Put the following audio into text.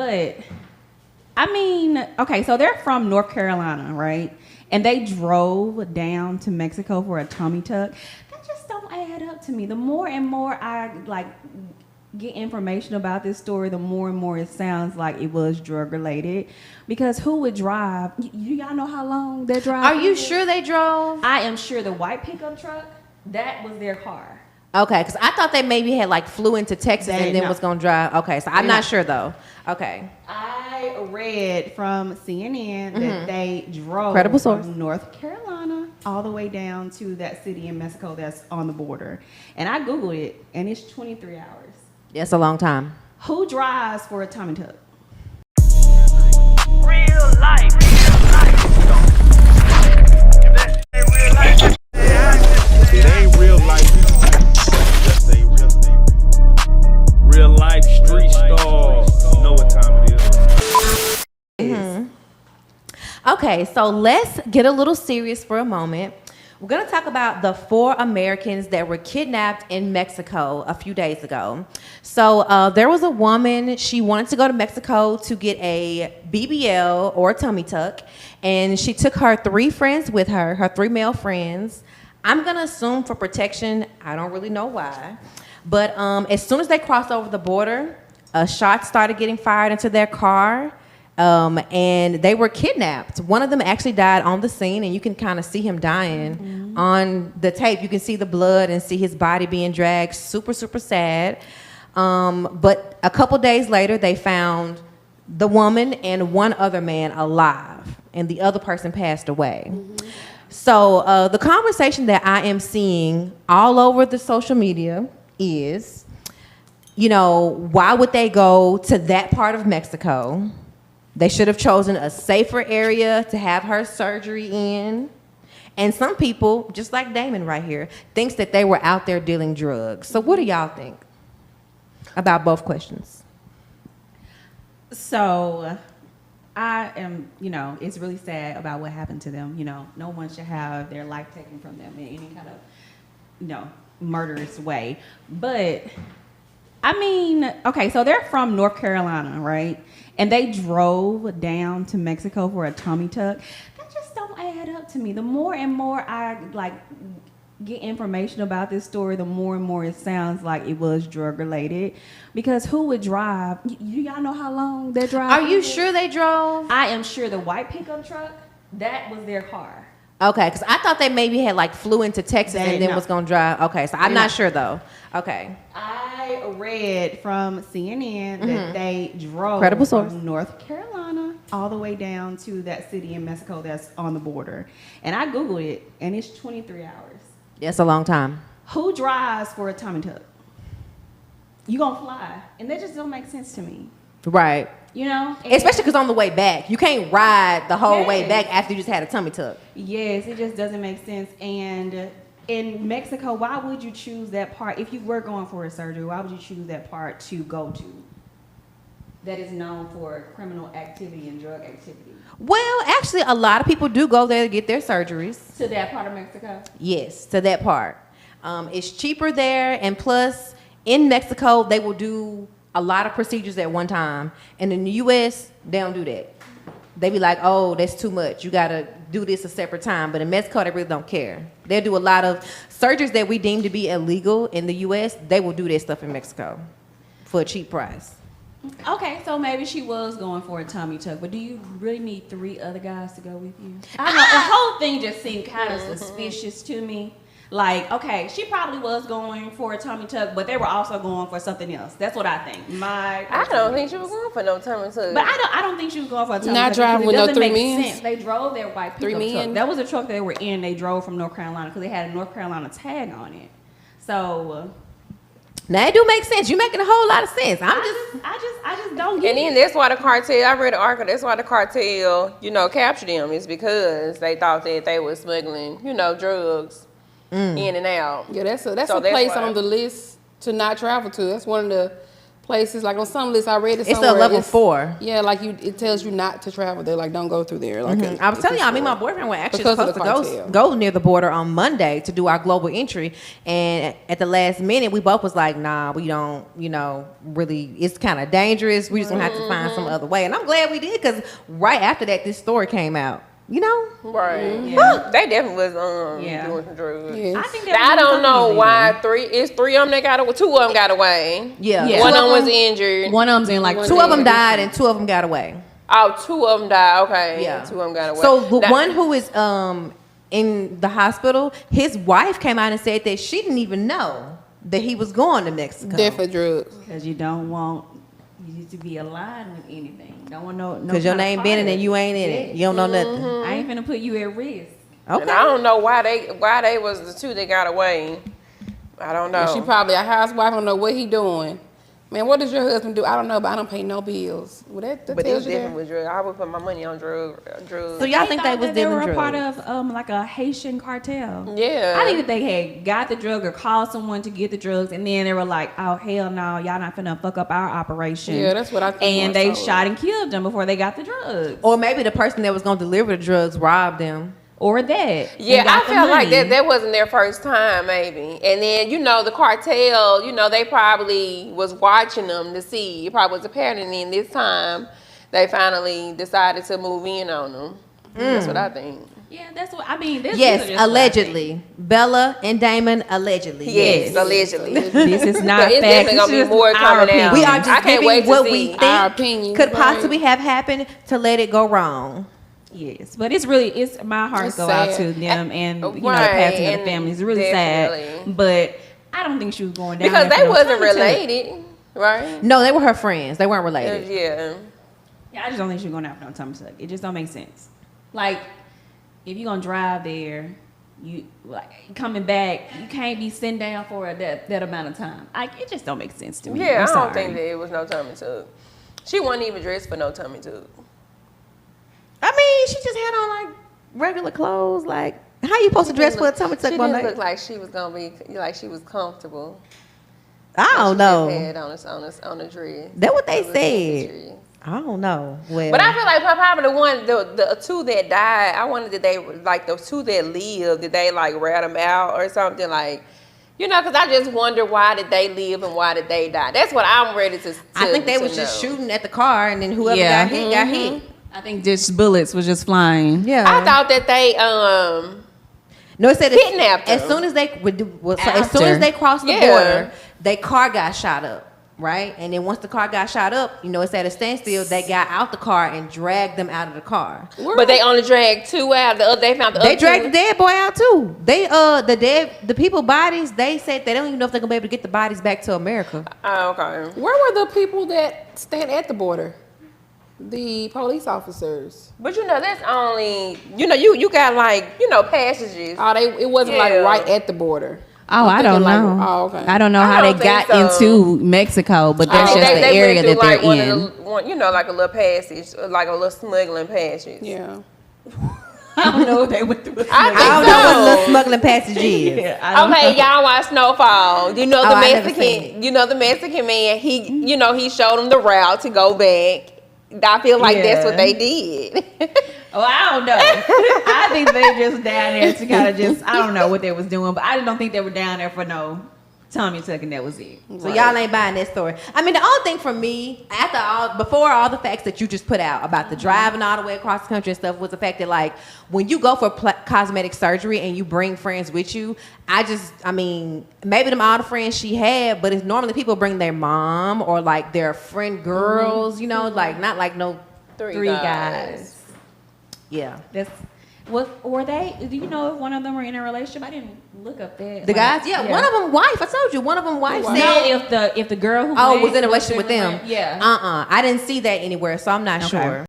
But I mean, okay, so they're from North Carolina, right? And they drove down to Mexico for a tummy tuck. That just don't add up to me. The more and more I get information about this story, the more and more it sounds like it was drug related. Because who would drive? Y'all know how long they drive? Are you sure they drove? I am sure the white pickup truck, that was their car. Okay, because I thought they maybe had flew into Texas and then was gonna drive. Okay, so I'm not sure though. Okay. I read from CNN that they drove Credible source. from North Carolina all the way down to that city in Mexico that's on the border. And I Googled it, and it's 23 hours. That's a long time. Who drives for a tummy tuck? Real life. It ain't real life. Just ain't real. Real life street stars. Know what time it is. Okay, so let's get a little serious for a moment. We're going to talk about the 4 Americans that were kidnapped in Mexico a few days ago. So there was a woman, she wanted to go to Mexico to get a BBL or a tummy tuck, and she took her 3 friends with her, her 3 male friends. I'm going to assume for protection, I don't really know why, but as soon as they crossed over the border, shots started getting fired into their car. And they were kidnapped. One of them actually died on the scene, and you can kind of see him dying on the tape. You can see the blood and see his body being dragged. Super, super sad. But a couple days later, they found the woman and one other man alive, and the other person passed away. So the conversation that I am seeing all over the social media is, why would they go to that part of Mexico? They should have chosen a safer area to have her surgery in. And some people, just like Damon right here, thinks that they were out there dealing drugs. So what do y'all think about both questions? So I am, it's really sad about what happened to them. No one should have their life taken from them in any kind of, murderous way. But I mean, okay, so they're from North Carolina, right? And they drove down to Mexico for a tummy tuck. That just don't add up to me. The more and more I get information about this story, the more and more it sounds like it was drug related. Because who would drive? Y'all know how long they drive? Are you sure they drove? I am sure the white pickup truck, that was their car. Okay, because I thought they maybe had flew into Texas and then was gonna drive. Okay, so I'm not sure though. Okay. I read from CNN that they drove Credible source. from North Carolina all the way down to that city in Mexico that's on the border. And I Googled it, and it's 23 hours. That's a long time. Who drives for a tummy tuck? You gonna fly. And that just don't make sense to me. Right. Especially because on the way back, you can't ride the whole way back after you just had a tummy tuck. Yes, it just doesn't make sense. And in Mexico, why would you choose that part? If you were going for a surgery, why would you choose that part to go to that is known for criminal activity and drug activity? Well, actually, a lot of people do go there to get their surgeries. To that part of Mexico? Yes, to that part. It's cheaper there, and plus, in Mexico, they will do a lot of procedures at one time. And in the U.S., they don't do that. They be like, oh, that's too much. You got to do this a separate time. But in Mexico, they really don't care. They'll do a lot of surgeries that we deem to be illegal in the U.S. They will do that stuff in Mexico for a cheap price. Okay, so maybe she was going for a tummy tuck, but do you really need 3 other guys to go with you? I don't know. The whole thing just seemed kind of suspicious to me. Okay, she probably was going for a tummy tuck, but they were also going for something else. That's what I think. I don't think she was going for no tummy tuck. But I don't think she was going for a tummy tuck. Not driving with no 3 men. They drove their white pickup truck. That was the truck they were in. They drove from North Carolina because they had a North Carolina tag on it. So now it do make sense. You're making a whole lot of sense. I just don't get it. And then that's why the cartel, I read the article, that's why the cartel, captured them, is because they thought that they were smuggling, drugs in and out. Yeah, that's a place on the list to not travel to. That's one of the places. Like on some lists, I read it It's somewhere. a level 4. Yeah, like it tells you not to travel there. Like don't go through there. Like I was telling y'all, me and my boyfriend were actually Because of supposed the to cartel. go near the border on Monday to do our global entry, and at the last minute, we both was like, nah, we don't, really, it's kind of dangerous. We just gonna have to find some other way. And I'm glad we did, because right after that, this story came out. Right. Yeah. They definitely was Yeah. doing some drugs. Yes. I think I don't know why illegal. three of them that got away. 2 of them got away. Yeah. Yeah. One Two of them of was injured. One of them's in like 2 of them died and 2 of them got away. Oh, 2 of them died. Okay. Yeah. 2 of them got away. So the Now- one who is in the hospital, his wife came out and said that she didn't even know that he was going to Mexico. Definitely drugs. Because you don't want you to be aligned with anything. Don't want no. Because your name been in it and you ain't in it. You don't know nothing. I ain't finna put you at risk. Okay. And I don't know why they was the 2 that got away. I don't know. She probably a housewife. I don't know what he doing. Man, what does your husband do? I don't know, but I don't pay no bills. Well, that But tells it's you different that. with drugs. I would put my money on drugs. So y'all think they thought was that they dealing were a drugs? part of like a Haitian cartel. Yeah. I think that they had got the drug or called someone to get the drugs, and then they were like, "Oh hell no, y'all not finna fuck up our operation." Yeah, that's what I think. And when I they saw it. shot and killed them before they got the drugs, Or maybe the person that was going to deliver the drugs robbed them. or that. Yeah, and got I the felt like money. that wasn't their first time, maybe. And then, the cartel, they probably was watching them to see. It probably was apparent. And then this time, they finally decided to move in on them. That's what I think. Yeah, that's what I mean. This Yes, is just what I allegedly. Bella and Damon allegedly. Yes, allegedly. think. This is not But it's facts. definitely gonna be It's more just our coming out. opinion. We are just I can't giving wait to what see we think our opinions, could right. possibly have happened to let it go wrong. Yes, but it's my heart It's go out sad. to them and the Right, passing of the and family. It's really definitely. sad, but I don't think she was going down Because there they for no wasn't tummy tuck. related, right? No, they were her friends. They weren't related. Yeah. Yeah, I just don't think she was going down for no tummy tuck. It just don't make sense. Like, if you're gonna drive there, you like coming back, you can't be sitting down for that amount of time. Like, it just don't make sense to me. Yeah, I'm I sorry. don't think that it was no tummy tuck. She wasn't even dressed for no tummy tuck. I mean, she just had on like regular clothes. Like, how you supposed to dress for a tummy tuck She one didn't night? look like she was gonna be like she was comfortable. I don't She know. just had on a dress. That's what they It was said. dress. I don't know. Well, But I feel like probably the 2 that died. I wondered did they like those 2 that lived? Did they like rat them out or something like? Because I just wonder why did they live and why did they die? That's what I'm ready to. I think they to was just know. shooting at the car, and then whoever Yeah. got hit, got hit. I think just bullets was just flying. Yeah. I thought that they No, it said kidnapped as them. soon as they as soon After. as they crossed the Yeah. border, their car got shot up, right? And then once the car got shot up, it's at a standstill. They got out the car and dragged them out of the car. but they only dragged 2 out. They found the They other dragged 2. the dead boy out too. They the people bodies. They said they don't even know if they're gonna be able to get the bodies back to America. Oh, okay. Where were the people that stand at the border? The police officers. But that's only you got passages. Oh, it wasn't Yeah. like right at the border. Oh, I'm I don't thinking know. like, oh, okay. I don't know I how don't they got think so. into Mexico, but I that's think just the they area went that through, they're like, in. like a little passage, like a little smuggling passage. Yeah. I don't know if they went through. I think I don't know what so. the smuggling passage is. Yeah, I don't Okay, know. y'all watch Snowfall. The Oh, I never seen Mexican, the Mexican man. He showed them the route to go back. I feel like that's what Yeah. they did. Oh, I don't know. I think they just down there to kind of I don't know what they was doing, but I just don't think they were down there for no tummy tuck, and that was it. So y'all ain't buying that story. I mean, the only thing for me, before all the facts that you just put out about the driving all the way across the country and stuff, was the fact that like when you go for cosmetic surgery and you bring friends with you, maybe them all the friends she had, but it's normally people bring their mom or like their friend girls, like not like no Three guys. yeah. That's what were they? Do you know if one of them were in a relationship? I didn't look up that. The guys, yeah, one of them wife. I told you, one of them wife No, said if the girl who was went in a relationship with them. yeah. I didn't see that anywhere, so I'm not Okay. sure.